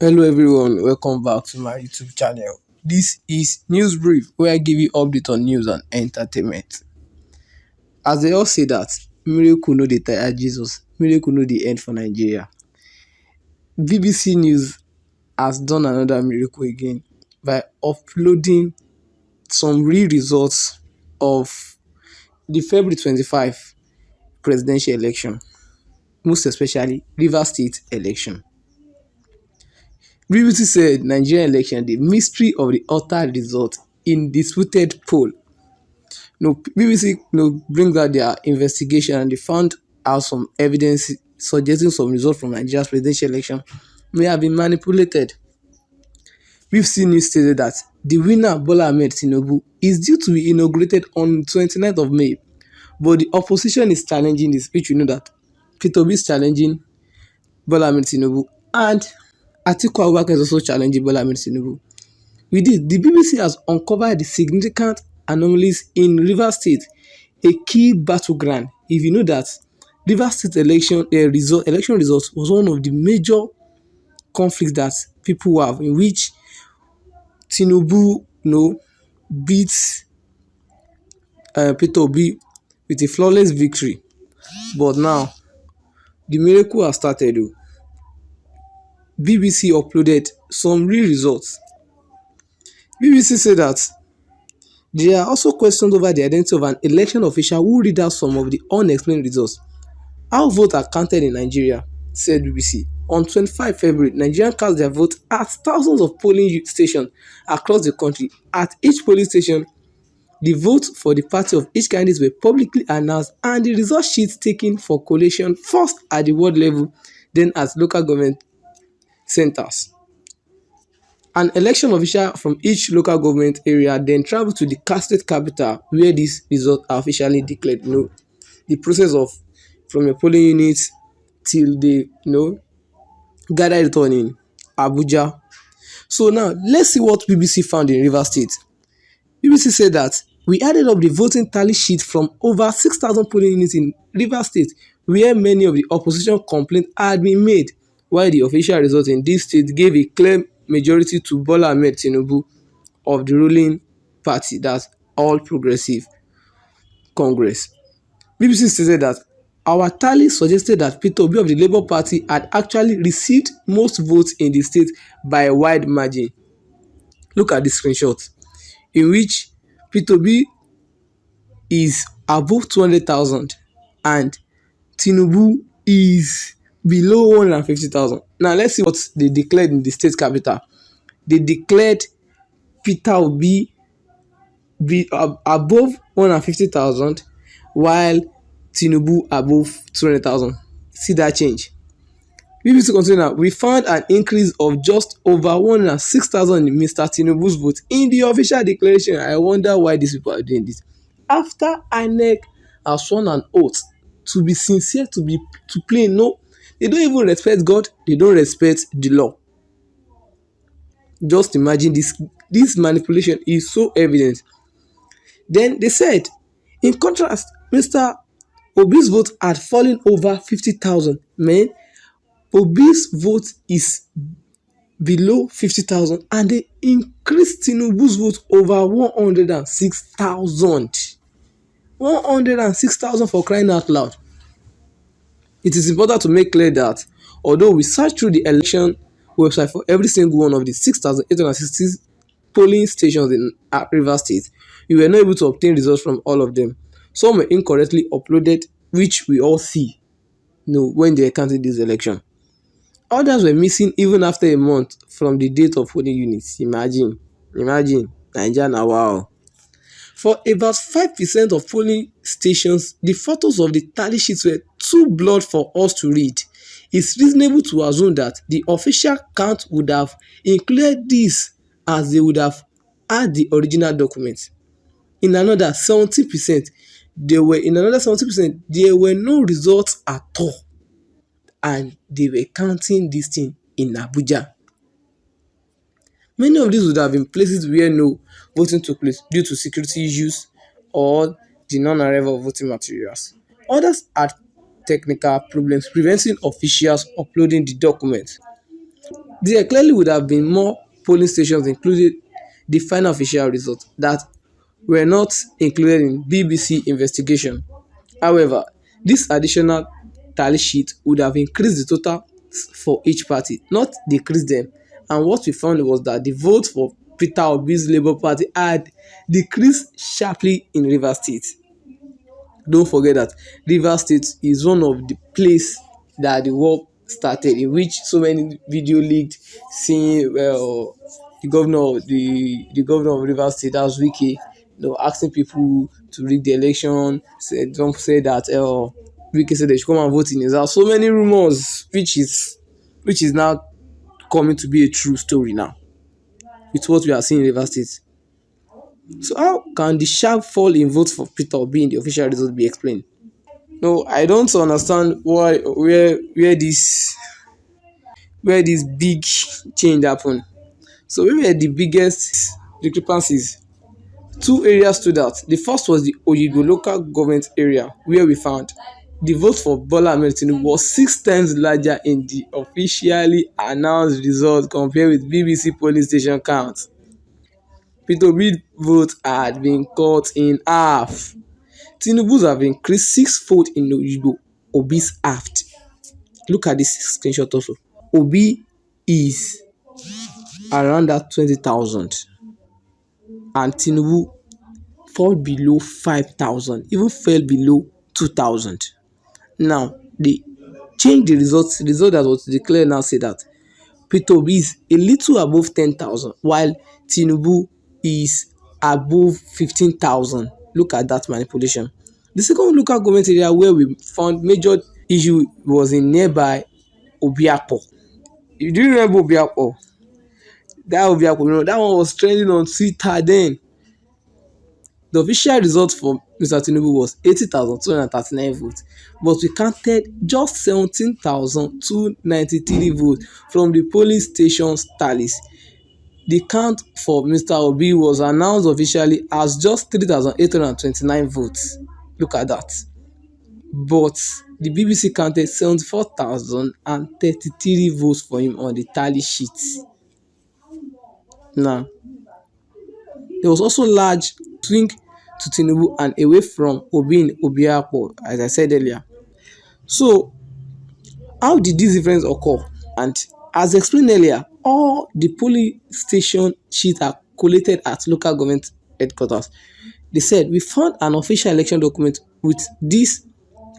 Hello everyone, welcome back to my YouTube channel. This is News Brief, where I give you update on news and entertainment. As they all say that miracle no dey tire Jesus, miracle no dey end for Nigeria. BBC News has done another miracle again by uploading some real results of the February 25 presidential election, most especially Rivers State election. BBC said Nigerian election, the mystery of the altered result in disputed poll. BBC brings out their investigation and they found out some evidence suggesting some results from Nigeria's presidential election may have been manipulated. BBC News stated that the winner, Bola Tinubu, is due to be inaugurated on 29th of May, but the opposition is challenging this, which you know that Peter Obi is challenging Bola Tinubu and Atiku Abubakar is also challenging Bola Tinubu. With this, the BBC has uncovered the significant anomalies in Rivers State, a key battleground. If you know that Rivers State election results was one of the major conflicts that people have, in which Tinubu beat Peter Obi with a flawless victory. But now, the miracle has started. BBC uploaded some real results. BBC said that there are also questions over the identity of an election official who read out some of the unexplained results. How votes are counted in Nigeria, said BBC. On 25 February, Nigerians cast their vote at thousands of polling stations across the country. At each polling station, the votes for the party of each candidate were publicly announced and the result sheets taken for collation first at the ward level, then at local government centers. An election official from each local government area then travels to the state capital where these results are officially declared. The process of from your polling unit till they gather it on in Abuja. So now let's see what BBC found in Rivers State. BBC said that we added up the voting tally sheet from over 6,000 polling units in Rivers State, where many of the opposition complaints had been made, while the official result in this state gave a clear majority to Bola Tinubu of the ruling party, that's All Progressive Congress. BBC stated that our tally suggested that Peter Obi of the Labour Party had actually received most votes in the state by a wide margin. Look at the screenshot, in which Peter Obi is above 200,000 and Tinubu is below 150,000. Now let's see what they declared in the state capital. They declared Peter Obi above 150,000 while Tinubu above 200,000. See that change. BBC continued, we found an increase of just over 106,000 in Mr. Tinubu's vote in the official declaration. I wonder why these people are doing this. After INEC has sworn an oath to be sincere, to play, no, they don't even respect God, they don't respect the law. Just imagine this manipulation is so evident. Then they said, in contrast, Mr. Obi's vote had fallen over 50,000. Man, Obi's vote is below 50,000 and they increased Tinubu's vote over 106,000. 106,000 for crying out loud. It is important to make clear that although we searched through the election website for every single one of the 6,860 polling stations in Rivers State, we were not able to obtain results from all of them. Some were incorrectly uploaded, which we all see when they counted this election. Others were missing even after a month from the date of polling units. Imagine, Nigeria now, wow. For about 5% of polling stations, the photos of the tally sheets were too blurred for us to read. It's reasonable to assume that the official count would have included this as they would have had the original documents. In another 70%, there were no results at all, and they were counting this thing in Abuja. Many of these would have been places where no voting took place due to security issues or the non-arrival of voting materials. Others had technical problems preventing officials uploading the documents. There clearly would have been more polling stations included the final official result that were not included in BBC investigation. However, this additional tally sheet would have increased the total for each party, not decreased them. And what we found was that the vote for Peter Obi's Labour Party had decreased sharply in Rivers State. Don't forget that Rivers State is one of the place that the war started, in which so many video leaked seeing the governor of Rivers State, that's Wike, asking people to rig the election. Some say that Wike said they should come and vote in his house. So many rumors, which is now coming to be a true story now with what we are seeing in Rivers State. So how can the sharp fall in votes for Peter Obi in the official result be explained? No, I don't understand where this big change happened. So where were the biggest discrepancies? Two areas stood out. The first was the Oyibo local government area, where we found the vote for Bola Tinubu was 6 times larger in the officially announced result compared with BBC polling station count. Peter Obi's vote had been cut in half. Tinubu's have increased sixfold in Oyibo, Obi's halved. Look at this screenshot also. Obi is around that 20,000 and Tinubu fall below 5,000, even fell below 2,000. Now, they change the result that was declared now say that Peter Obi is a little above 10,000 while Tinubu is above 15,000. Look at that manipulation. The second local government area where we found major issue was in nearby Obiapo. You do remember Obiapo? That Obiapo, that one was trending on Twitter then. The official result for Mr. Tinubu was 80,239 votes, but we counted just 17,293 votes from the polling station's tallies. The count for Mr. Obi was announced officially as just 3,829 votes. Look at that. But the BBC counted 74,033 votes for him on the tally sheet. Now, there was also large swing to Tinubu and away from Obi in Obiapo, as I said earlier. So, how did this difference occur? And as explained earlier, all the polling station sheets are collated at local government headquarters. They said, we found an official election document with this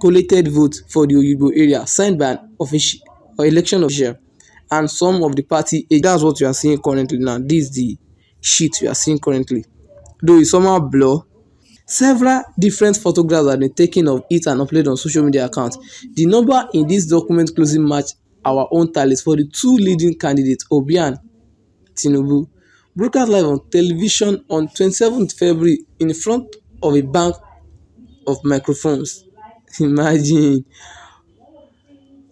collated vote for the Oyibo area signed by an official or election official and some of the party. That's what you are seeing currently now. This is the sheet you are seeing currently. Though it's somehow blur. Several different photographs have been taken of it and uploaded on social media accounts. The number in this document closely match our own tallies for the two leading candidates, Obi and Tinubu. Broadcast live on television on 27th February in front of a bank of microphones. Imagine.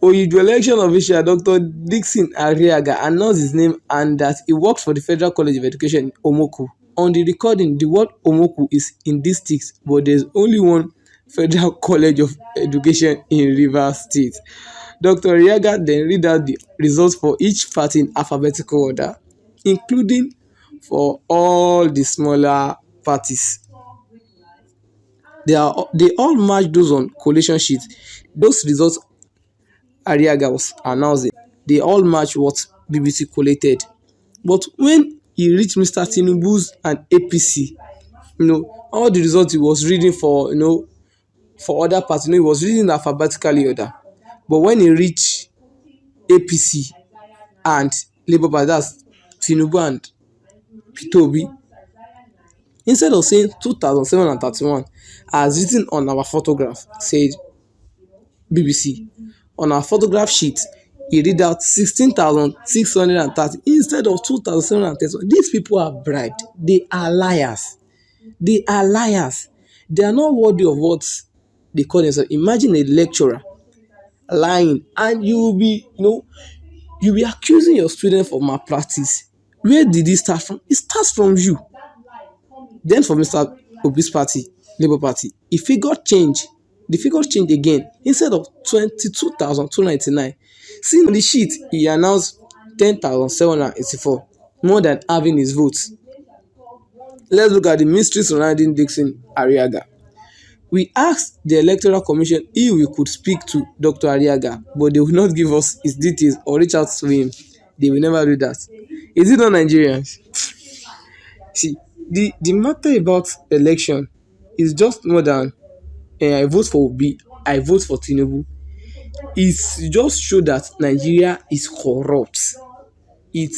Oyibo election official Dr. Dixon Ariaga announced his name and that he worked for the Federal College of Education in Omoku. On the recording, the word Omoku is in this state, but there's only one Federal College of Education in Rivers State. Dr. Ariaga then read out the results for each party in alphabetical order, including for all the smaller parties. They all match those on collation sheets. Those results Ariaga was announcing, they all match what BBC collated. But when he reached Mr. Tinubu's and APC, all the results he was reading for other parties, he was reading alphabetically order. But when he reached APC and Labour Party, that's Tinubu and Peter Obi, instead of saying 2,731 as written on our photograph, said BBC, on our photograph sheet, he read out 16,630 instead of 2,731. These people are bribed. They are liars. They are liars. They are not worthy of what they call themselves. Imagine a lecturer lying and you'll be accusing your student for malpractice. Where did it start from? It starts from you. Then for Mr. Obi's party, Labour Party, the figure changed again. Instead of 22,299, seen on the sheet, he announced 10,784, more than having his votes. Let's look at the mystery surrounding Dixon Ariaga. We asked the Electoral Commission if we could speak to Dr. Ariaga, but they will not give us his details or reach out to him. They will never do that. Is it not Nigerians? See, the matter about election is just more than I vote for Obi, I vote for Tinubu. It just show that Nigeria is corrupt. It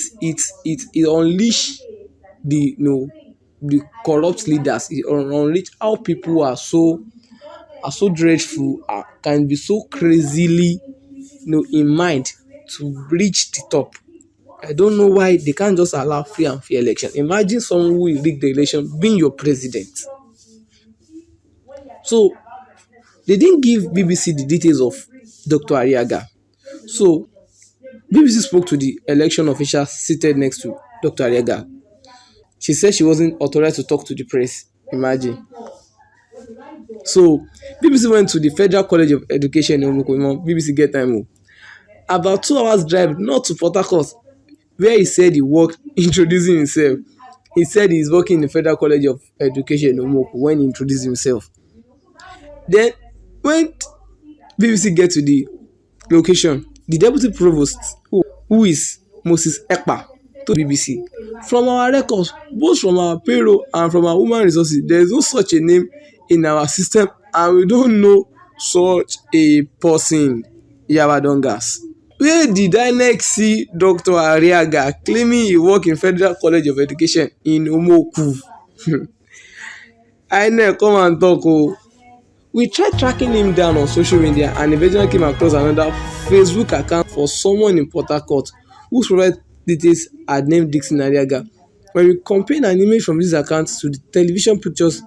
unleash the corrupt leaders. It unleash how people are so dreadful, can be so crazily in mind to reach the top. I don't know why they can't just allow free and fair election. Imagine someone who will rig the election being your president. So they didn't give BBC the details of Dr. Ariaga. So BBC spoke to the election official seated next to Dr. Ariaga. She said she wasn't authorized to talk to the press. Imagine. So BBC went to the Federal College of Education in Omukoimo. BBC get time. About 2 hours drive not to Port Harcourt, where he said he worked introducing himself. He said he's working in the Federal College of Education in Omuku when he introduced himself. Then when BBC get to the location, the deputy provost, who is Moses Ekpa, told BBC, from our records, both from our payroll and from our human resources, there is no such a name in our system and we don't know such a person. Yabadongas. Where did INEC see Dr. Ariaga claiming he work in Federal College of Education in Omoku? INEC come and talk. Oh. We tried tracking him down on social media and eventually came across another Facebook account for someone in Port Harcourt whose profile details had named Dixon Ariaga. When we compared an image from this account to the television pictures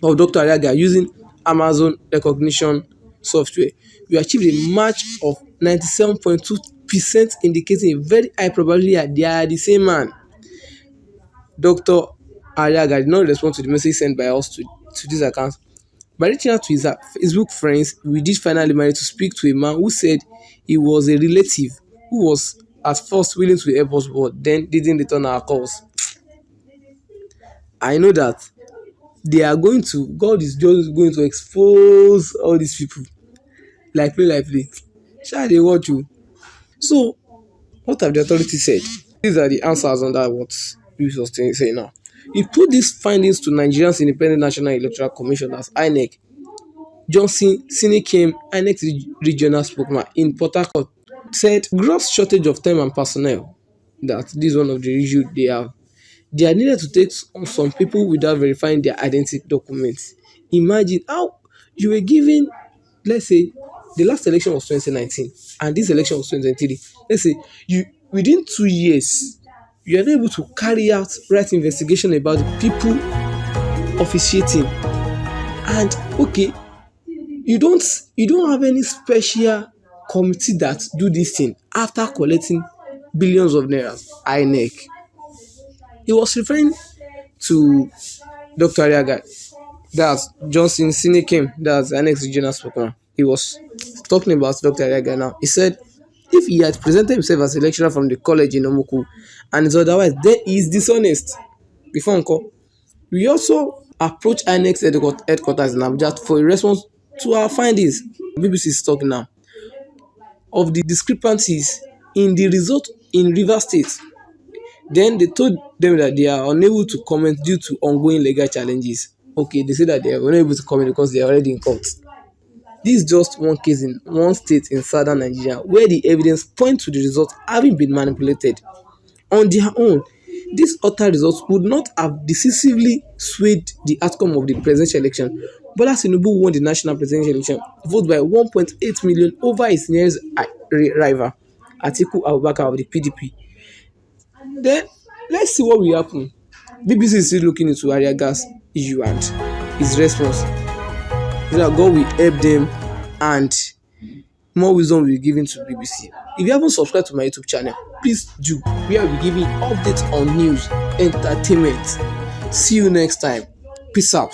of Dr. Ariaga using Amazon recognition software, we achieved a match of 97.2%, indicating a very high probability that they are the same man. Dr. Ariaga did not respond to the message sent by us to this account. By reaching out to his Facebook friends, we did finally manage to speak to a man who said he was a relative who was at first willing to help us but then didn't return our calls. I know that God is just going to expose all these people like play. Shall they watch you? So, what have the authorities said? These are the answers on that what we was saying now. He put these findings to Nigerian's Independent National Electoral Commission as INEC. Johnson Sinikem, INEC regional spokesman in Port Harcourt, said gross shortage of time and personnel. That this is one of the issues they have. They are needed to take on some people without verifying their identity documents. Imagine how you were given, let's say, the last election was 2019 and this election was 2023. Let's say you within 2 years you are able to carry out right investigation about the people officiating, and okay, you don't have any special committee that do this thing after collecting billions of naira. INEC. He was referring to Dr. Ariaga, that's Johnson Sinikem, that's INEC regional spokesman. He was talking about Dr. Ariaga now. He said if he had presented himself as a lecturer from the college in Omuku and is otherwise, then he is dishonest. Before Uncle, we also approached INEC headquarters in Abuja for a response to our findings. BBC is talking now of the discrepancies in the result in Rivers State. Then they told them that they are unable to comment due to ongoing legal challenges. Okay, they say that they are unable to comment because they are already in court. This is just one case in one state in southern Nigeria where the evidence points to the results having been manipulated. On their own, these utter results would not have decisively swayed the outcome of the presidential election. Bola Tinubu won the national presidential election, voted by 1.8 million over his nearest rival, Atiku Abubakar of the PDP. Then, let's see what will happen. BBC is still looking into Ariaga's issue and his response. So that God will help them and more wisdom will be given to BBC. If you haven't subscribed to my YouTube channel, please do. We will be giving updates on news, entertainment. See you next time. Peace out.